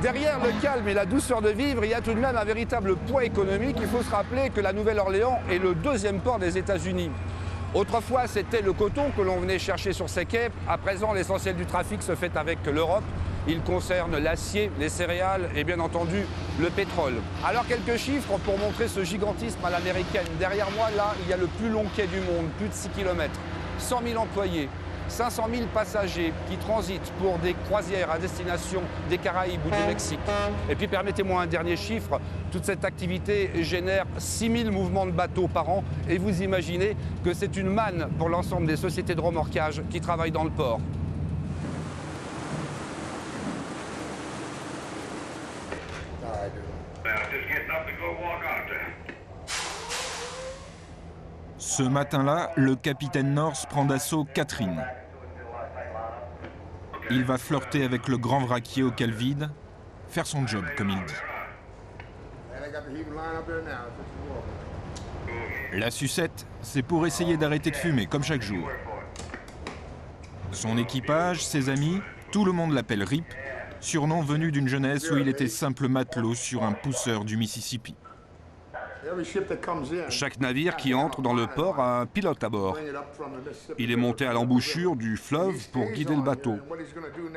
Derrière le calme et la douceur de vivre, il y a tout de même un véritable poids économique. Il faut se rappeler que la Nouvelle-Orléans est le deuxième port des États-Unis. Autrefois, c'était le coton que l'on venait chercher sur ces quais. À présent, l'essentiel du trafic se fait avec l'Europe. Il concerne l'acier, les céréales et bien entendu le pétrole. Alors quelques chiffres pour montrer ce gigantisme à l'américaine. Derrière moi, là, il y a le plus long quai du monde, plus de 6 km. 100 000 employés, 500 000 passagers qui transitent pour des croisières à destination des Caraïbes ou du Mexique. Et puis permettez-moi un dernier chiffre, toute cette activité génère 6 000 mouvements de bateaux par an et vous imaginez que c'est une manne pour l'ensemble des sociétés de remorquage qui travaillent dans le port. Ce matin-là, le capitaine North prend d'assaut Catherine. Il va flirter avec le grand vraquier au cale vide, faire son job, comme il dit. La sucette, c'est pour essayer d'arrêter de fumer, comme chaque jour. Son équipage, ses amis, tout le monde l'appelle Rip, surnom venu d'une jeunesse où il était simple matelot sur un pousseur du Mississippi. Chaque navire qui entre dans le port a un pilote à bord. Il est monté à l'embouchure du fleuve pour guider le bateau.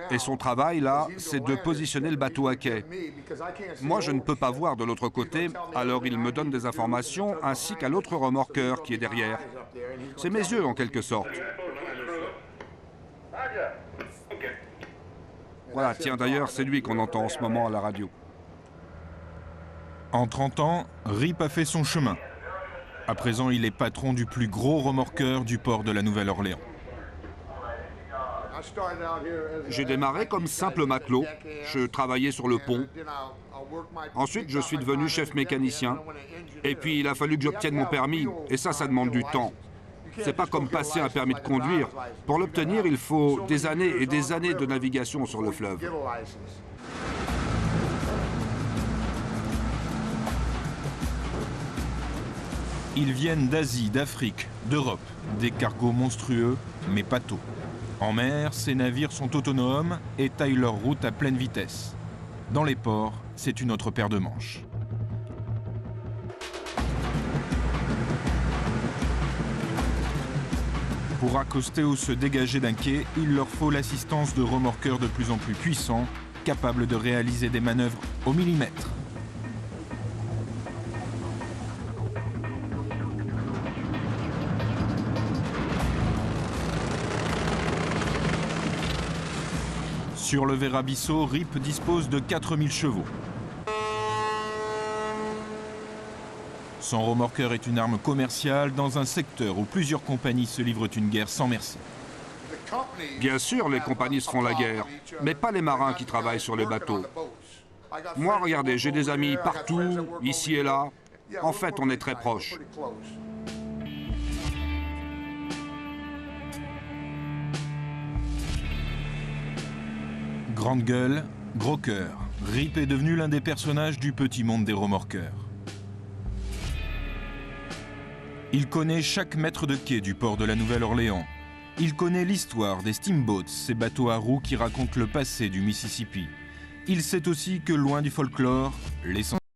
Et son travail, là, c'est de positionner le bateau à quai. Moi, je ne peux pas voir de l'autre côté, alors il me donne des informations, ainsi qu'à l'autre remorqueur qui est derrière. C'est mes yeux, en quelque sorte. Voilà, tiens, d'ailleurs, c'est lui qu'on entend en ce moment à la radio. En 30 ans, Rip a fait son chemin. À présent, il est patron du plus gros remorqueur du port de la Nouvelle-Orléans. J'ai démarré comme simple matelot. Je travaillais sur le pont. Ensuite, je suis devenu chef mécanicien. Et puis, il a fallu que j'obtienne mon permis. Et ça demande du temps. C'est pas comme passer un permis de conduire. Pour l'obtenir, il faut des années et des années de navigation sur le fleuve. Ils viennent d'Asie, d'Afrique, d'Europe, des cargos monstrueux, mais pas tôt. En mer, ces navires sont autonomes et taillent leur route à pleine vitesse. Dans les ports, c'est une autre paire de manches. Pour accoster ou se dégager d'un quai, il leur faut l'assistance de remorqueurs de plus en plus puissants, capables de réaliser des manœuvres au millimètre. Sur le Verrabisso, Rip dispose de 4000 chevaux. Son remorqueur est une arme commerciale dans un secteur où plusieurs compagnies se livrent une guerre sans merci. Bien sûr, les compagnies se font la guerre, mais pas les marins qui travaillent sur les bateaux. Moi, regardez, j'ai des amis partout, ici et là. En fait, on est très proches. Grande gueule, gros cœur. Rip est devenu l'un des personnages du petit monde des remorqueurs. Il connaît chaque mètre de quai du port de la Nouvelle-Orléans. Il connaît l'histoire des steamboats, ces bateaux à roues qui racontent le passé du Mississippi. Il sait aussi que loin du folklore, l'essentiel